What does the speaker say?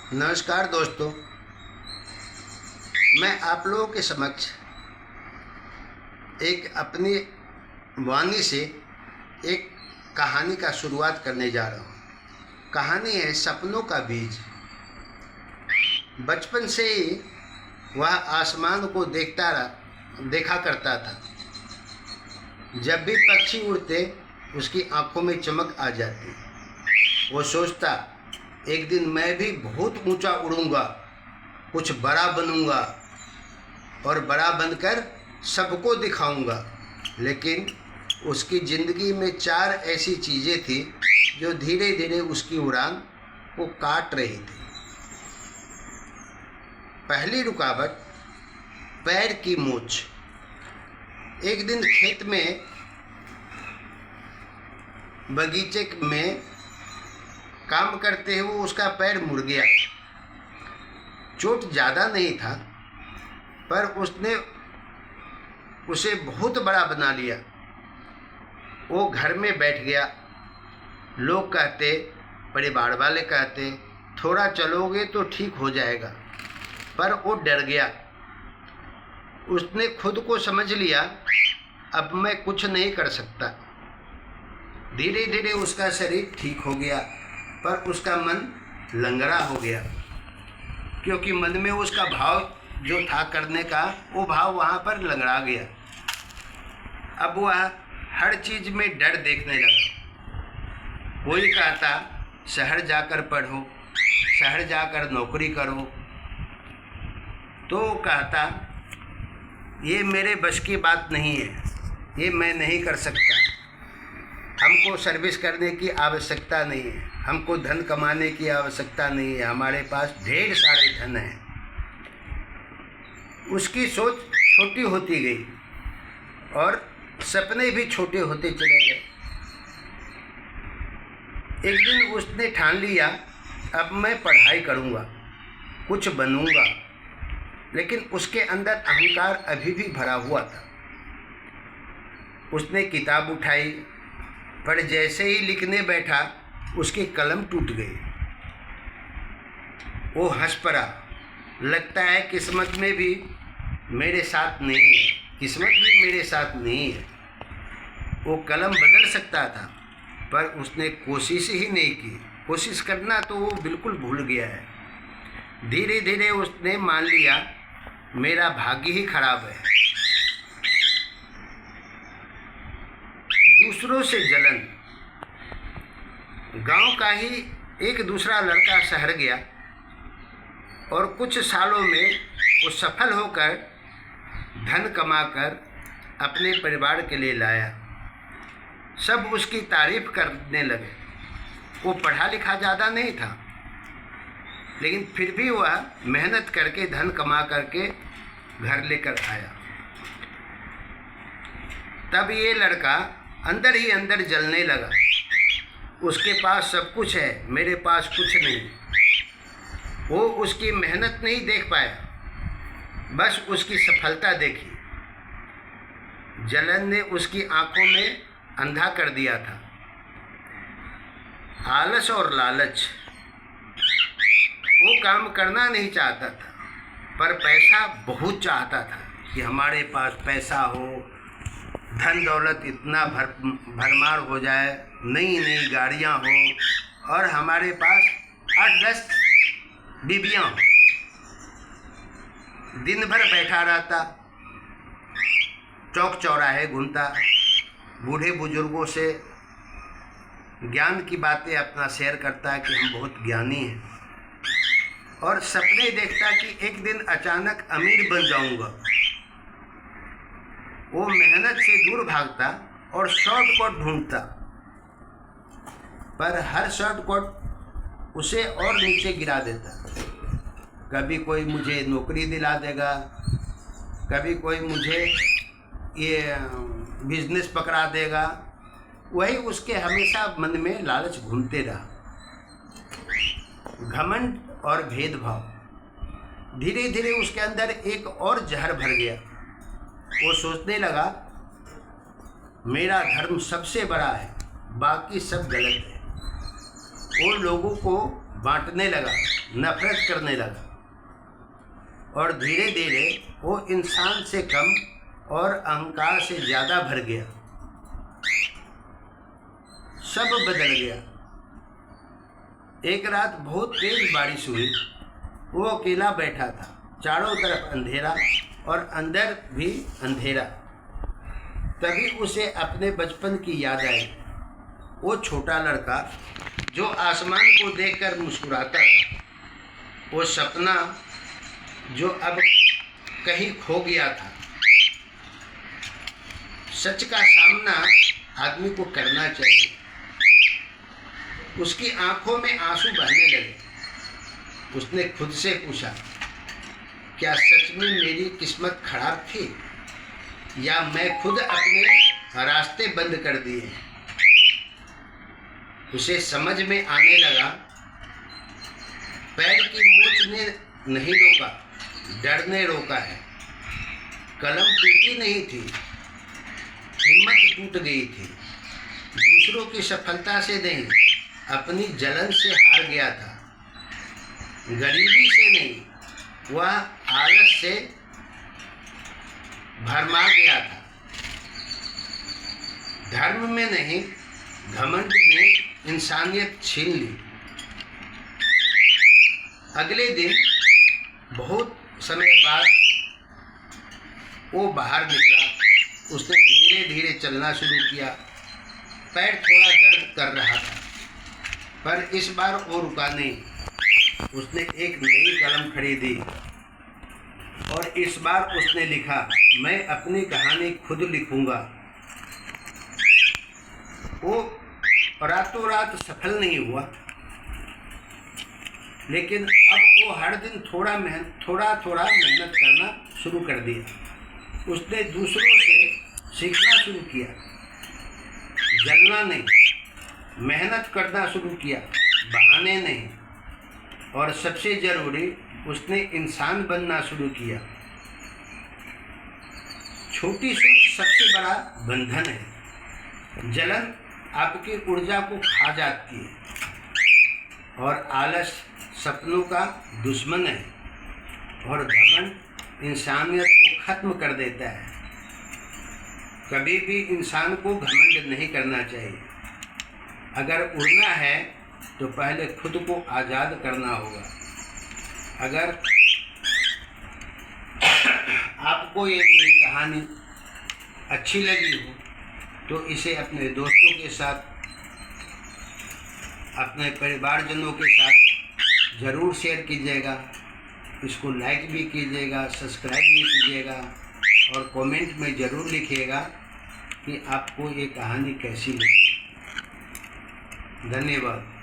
नमस्कार दोस्तों, मैं आप लोगों के समक्ष एक अपनी वाणी से एक कहानी का शुरुआत करने जा रहा हूँ। कहानी है सपनों का बीज। बचपन से ही वह आसमान को देखा करता था। जब भी पक्षी उड़ते उसकी आंखों में चमक आ जाती। वो सोचता एक दिन मैं भी बहुत ऊंचा उड़ूंगा, कुछ बड़ा बनूंगा और बड़ा बनकर सबको दिखाऊंगा। लेकिन उसकी ज़िंदगी में 4 ऐसी चीज़ें थी जो धीरे धीरे उसकी उड़ान को काट रही थी। पहली रुकावट पैर की मूंछ। एक दिन खेत में बगीचे में काम करते हुए उसका पैर मुड़ गया। चोट ज़्यादा नहीं था, पर उसने उसे बहुत बड़ा बना लिया। वो घर में बैठ गया। लोग कहते, परिवार वाले कहते, थोड़ा चलोगे तो ठीक हो जाएगा, पर वो डर गया। उसने खुद को समझ लिया, अब मैं कुछ नहीं कर सकता। धीरे धीरे उसका शरीर ठीक हो गया, पर उसका मन लंगड़ा हो गया, क्योंकि मन में उसका भाव जो था करने का, वो भाव वहाँ पर लंगड़ा गया। अब वह हर चीज़ में डर देखने लगा। कोई कहता शहर जाकर पढ़ो, शहर जाकर नौकरी करो, तो वो कहता ये मेरे बस की बात नहीं है, ये मैं नहीं कर सकता। हमको सर्विस करने की आवश्यकता नहीं है, हमको धन कमाने की आवश्यकता नहीं है, हमारे पास ढेर सारे धन हैं। उसकी सोच छोटी होती गई और सपने भी छोटे होते चले गए। एक दिन उसने ठान लिया, अब मैं पढ़ाई करूँगा, कुछ बनूँगा। लेकिन उसके अंदर अहंकार अभी भी भरा हुआ था। उसने किताब उठाई, पर जैसे ही लिखने बैठा उसकी कलम टूट गई। वो हंस पड़ा। लगता है किस्मत में भी मेरे साथ नहीं है, किस्मत भी मेरे साथ नहीं है। वो कलम बदल सकता था, पर उसने कोशिश ही नहीं की। कोशिश करना तो वो बिल्कुल भूल गया है। धीरे धीरे उसने मान लिया मेरा भाग्य ही खराब है। दूसरों से जलन। गांव का ही एक दूसरा लड़का शहर गया और कुछ सालों में वो सफल होकर धन कमाकर अपने परिवार के लिए लाया। सब उसकी तारीफ करने लगे। वो पढ़ा लिखा ज़्यादा नहीं था, लेकिन फिर भी वह मेहनत करके धन कमा करके घर लेकर आया। तब ये लड़का अंदर ही अंदर जलने लगा। उसके पास सब कुछ है, मेरे पास कुछ नहीं। वो उसकी मेहनत नहीं देख पाया, बस उसकी सफलता देखी। जलन ने उसकी आंखों में अंधा कर दिया था। आलस और लालच। वो काम करना नहीं चाहता था, पर पैसा बहुत चाहता था कि हमारे पास पैसा हो, धन दौलत इतना भरमार हो जाए, नई नई गाड़ियाँ हों और हमारे पास 8-10 बीबियाँ हों। दिन भर बैठा रहता, चौक चौराहे घूमता, बूढ़े बुजुर्गों से ज्ञान की बातें अपना शेयर करता कि हम बहुत ज्ञानी हैं, और सपने देखता कि एक दिन अचानक अमीर बन जाऊंगा। वो मेहनत से दूर भागता और शॉर्टकट ढूंढता, पर हर शॉर्टकट उसे और नीचे गिरा देता। कभी कोई मुझे नौकरी दिला देगा, कभी कोई मुझे ये बिजनेस पकड़ा देगा। वही उसके हमेशा मन में लालच घूमते रहा। घमंड और भेदभाव। धीरे धीरे उसके अंदर एक और जहर भर गया। वो सोचने लगा मेरा धर्म सबसे बड़ा है, बाकी सब गलत है। वो लोगों को बांटने लगा, नफरत करने लगा और धीरे धीरे वो इंसान से कम और अहंकार से ज़्यादा भर गया। सब बदल गया। एक रात बहुत तेज बारिश हुई। वो अकेला बैठा था, चारों तरफ अंधेरा और अंदर भी अंधेरा। तभी उसे अपने बचपन की याद आई। वो छोटा लड़का जो आसमान को देखकर मुस्कुराता था, वो सपना जो अब कहीं खो गया था। सच का सामना आदमी को करना चाहिए। उसकी आंखों में आंसू बहने लगे। उसने खुद से पूछा, क्या सच में मेरी किस्मत खराब थी या मैं खुद अपने रास्ते बंद कर दिए? उसे समझ में आने लगा, पैर की मोच ने नहीं रोका, डर ने रोका है। कलम टूटी नहीं थी, हिम्मत टूट गई थी। दूसरों की सफलता से नहीं, अपनी जलन से हार गया था। गरीबी से नहीं, वह आलस से भरमा गया था। धर्म में नहीं, घमंड ने इंसानियत छीन ली। अगले दिन बहुत समय बाद वो बाहर निकला। उसने धीरे धीरे चलना शुरू किया। पैर थोड़ा दर्द कर रहा था, पर इस बार वो रुका नहीं। उसने एक नई कलम खरीदी और इस बार उसने लिखा, मैं अपनी कहानी खुद लिखूंगा। वो रातों रात सफल नहीं हुआ, लेकिन अब वो हर दिन थोड़ा मेहनत करना शुरू कर दिया। उसने दूसरों से सीखना शुरू किया, जलना नहीं, मेहनत करना शुरू किया, बहाने नहीं। और सबसे जरूरी, उसने इंसान बनना शुरू किया। छोटी सोच सबसे बड़ा बंधन है। जलन आपकी ऊर्जा को खा जाती है और आलस सपनों का दुश्मन है और घमंड इंसानियत को खत्म कर देता है। कभी भी इंसान को घमंड नहीं करना चाहिए। अगर उड़ना है तो पहले खुद को आज़ाद करना होगा। अगर आपको ये मेरी कहानी अच्छी लगी हो तो इसे अपने दोस्तों के साथ, अपने परिवारजनों के साथ ज़रूर शेयर कीजिएगा। इसको लाइक भी कीजिएगा, सब्सक्राइब भी कीजिएगा और कमेंट में ज़रूर लिखिएगा कि आपको ये कहानी कैसी लगी। धन्यवाद।